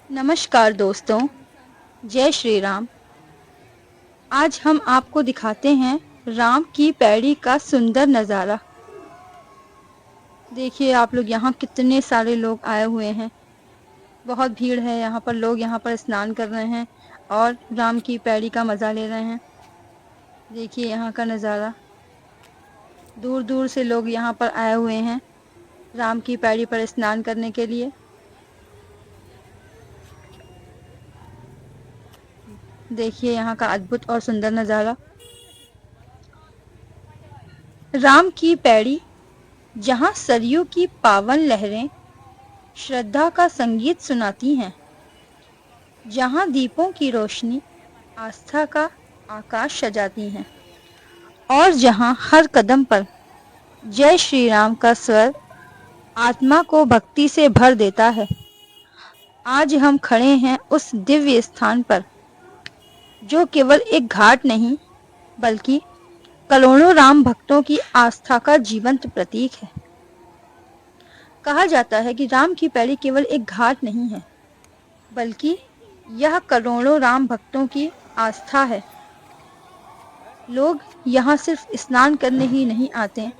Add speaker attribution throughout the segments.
Speaker 1: नमस्कार दोस्तों, जय श्री राम। आज हम आपको दिखाते हैं राम की पैड़ी का सुंदर नज़ारा। देखिए आप लोग यहाँ कितने सारे लोग आए हुए हैं। बहुत भीड़ है यहाँ पर, लोग यहाँ पर स्नान कर रहे हैं और राम की पैड़ी का मज़ा ले रहे हैं। देखिए यहाँ का नज़ारा, दूर दूर से लोग यहाँ पर आए हुए हैं राम की पैड़ी पर स्नान करने के लिए। देखिए यहाँ का अद्भुत और सुंदर नज़ारा। राम की पैड़ी, जहाँ सरयू की पावन लहरें श्रद्धा का संगीत सुनाती हैं, जहाँ दीपों की रोशनी आस्था का आकाश सजाती हैं और जहाँ हर कदम पर जय श्री राम का स्वर आत्मा को भक्ति से भर देता है। आज हम खड़े हैं उस दिव्य स्थान पर, जो केवल एक घाट नहीं बल्कि करोड़ों राम भक्तों की आस्था का जीवंत प्रतीक है। कहा जाता है कि राम की पैड़ी केवल एक घाट नहीं है, बल्कि यह करोड़ों राम भक्तों की आस्था है। लोग यहाँ सिर्फ स्नान करने ही नहीं आते,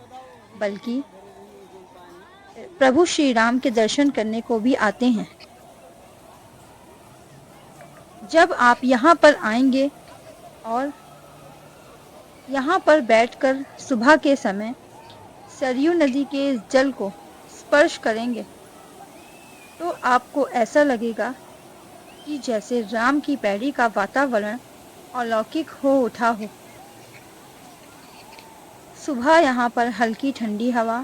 Speaker 1: बल्कि प्रभु श्री राम के दर्शन करने को भी आते हैं। जब आप यहाँ पर आएंगे और यहाँ पर बैठकर सुबह के समय सरयू नदी के जल को स्पर्श करेंगे, तो आपको ऐसा लगेगा कि जैसे राम की पैड़ी का वातावरण अलौकिक हो उठा हो। सुबह यहाँ पर हल्की ठंडी हवा,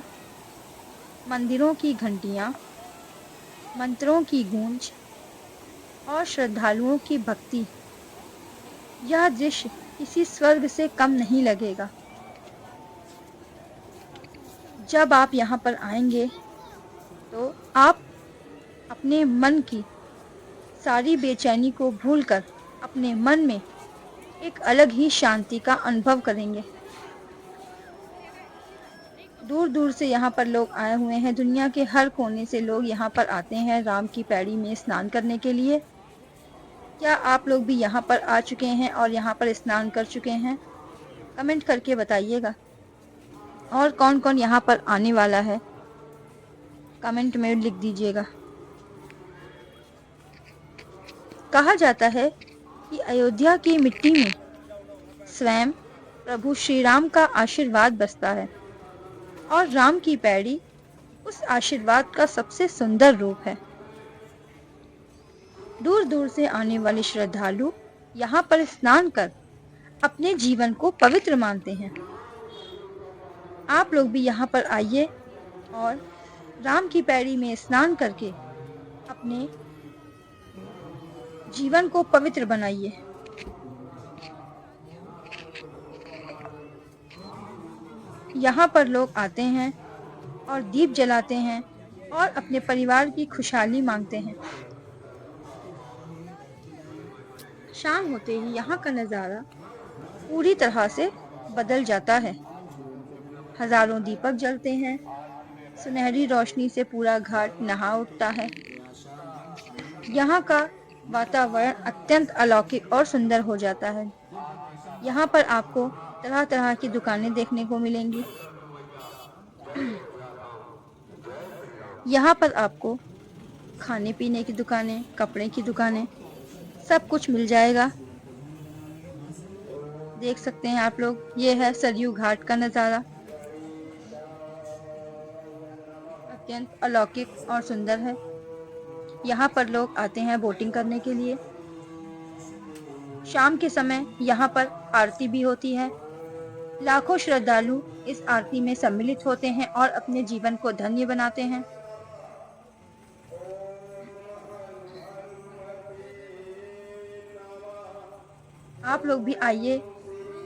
Speaker 1: मंदिरों की घंटियाँ, मंत्रों की गूंज और श्रद्धालुओं की भक्ति, यह दृश्य किसी स्वर्ग से कम नहीं लगेगा। जब आप यहाँ पर आएंगे तो आप अपने मन की सारी बेचैनी को भूलकर अपने मन में एक अलग ही शांति का अनुभव करेंगे। दूर दूर से यहाँ पर लोग आए हुए हैं, दुनिया के हर कोने से लोग यहाँ पर आते हैं राम की पैड़ी में स्नान करने के लिए। क्या आप लोग भी यहाँ पर आ चुके हैं और यहाँ पर स्नान कर चुके हैं? कमेंट करके बताइएगा। और कौन कौन यहाँ पर आने वाला है, कमेंट में लिख दीजिएगा। कहा जाता है कि अयोध्या की मिट्टी में स्वयं प्रभु श्री राम का आशीर्वाद बसता है और राम की पैड़ी उस आशीर्वाद का सबसे सुंदर रूप है। दूर दूर से आने वाले श्रद्धालु यहाँ पर स्नान कर अपने जीवन को पवित्र मानते हैं। आप लोग भी यहाँ पर आइए और राम की पैड़ी में स्नान करके अपने जीवन को पवित्र बनाइए। यहाँ पर लोग आते हैं और दीप जलाते हैं और अपने परिवार की खुशहाली मांगते हैं। शाम होते ही यहाँ का नज़ारा पूरी तरह से बदल जाता है। हजारों दीपक जलते हैं, सुनहरी रोशनी से पूरा घाट नहा उठता है। यहाँ का वातावरण अत्यंत अलौकिक और सुंदर हो जाता है। यहाँ पर आपको तरह तरह की दुकानें देखने को मिलेंगी। यहाँ पर आपको खाने पीने की दुकानें, कपड़े की दुकानें, सब कुछ मिल जाएगा। देख सकते हैं आप लोग, ये है सरयू घाट का नज़ारा, अत्यंत अलौकिक और सुंदर है। यहाँ पर लोग आते हैं बोटिंग करने के लिए। शाम के समय यहाँ पर आरती भी होती है। लाखों श्रद्धालु इस आरती में सम्मिलित होते हैं और अपने जीवन को धन्य बनाते हैं। आप लोग भी आइए,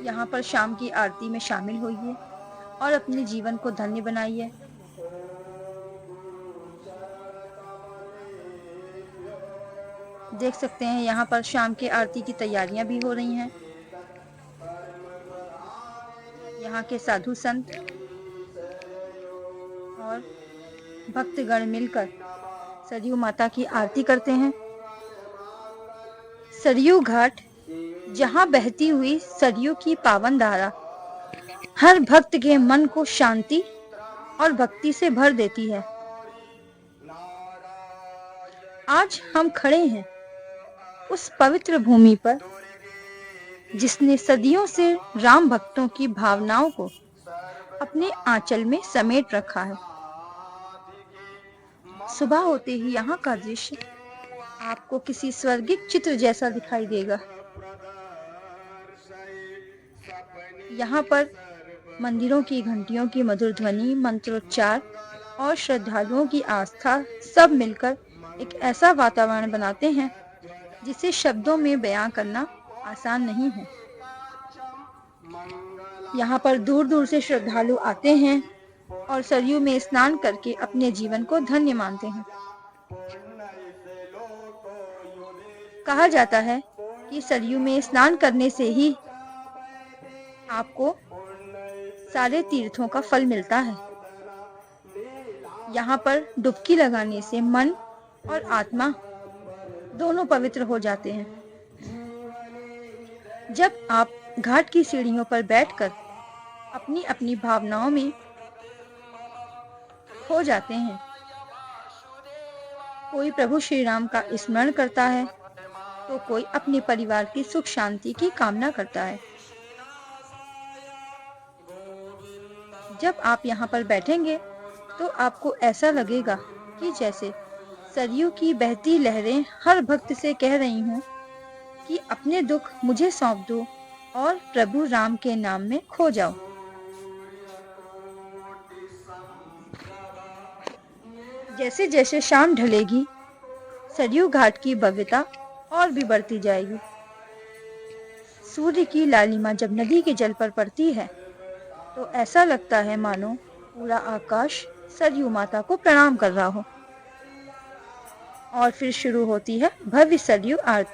Speaker 1: यहाँ पर शाम की आरती में शामिल होइए और अपने जीवन को धन्य बनाइए। देख सकते हैं यहाँ पर शाम की आरती की तैयारियां भी हो रही हैं। यहाँ के साधु संत और भक्तगण मिलकर सरयू माता की आरती करते हैं। सरयू घाट, जहाँ बहती हुई सरयू की पावन धारा हर भक्त के मन को शांति और भक्ति से भर देती है। आज हम खड़े हैं उस पवित्र भूमि पर जिसने सदियों से राम भक्तों की भावनाओं को अपने आंचल में समेट रखा है। सुबह होते ही यहाँ का दृश्य आपको किसी स्वर्गिक चित्र जैसा दिखाई देगा। यहाँ पर मंदिरों की घंटियों की मधुर ध्वनि, मंत्रोच्चार और श्रद्धालुओं की आस्था सब मिलकर एक ऐसा वातावरण बनाते हैं जिसे शब्दों में बयां करना आसान नहीं है। यहाँ पर दूर दूर से श्रद्धालु आते हैं और सरयू में स्नान करके अपने जीवन को धन्य मानते हैं। कहा जाता है कि सरयू में स्नान करने से ही आपको सारे तीर्थों का फल मिलता है। यहाँ पर डुबकी लगाने से मन और आत्मा दोनों पवित्र हो जाते हैं। जब आप घाट की सीढ़ियों पर बैठकर अपनी अपनी भावनाओं में खो जाते हैं, कोई प्रभु श्री राम का स्मरण करता है तो कोई अपने परिवार की सुख शांति की कामना करता है। जब आप यहाँ पर बैठेंगे तो आपको ऐसा लगेगा कि जैसे सरयू की बहती लहरें हर भक्त से कह रही हों कि अपने दुख मुझे सौंप दो और प्रभु राम के नाम में खो जाओ। जैसे जैसे शाम ढलेगी, सरयू घाट की भव्यता और भी बढ़ती जाएगी। सूर्य की लालिमा जब नदी के जल पर पड़ती है तो ऐसा लगता है मानो पूरा आकाश सरयू माता को प्रणाम कर रहा हो। और फिर शुरू होती है भव्य सरयू आरती।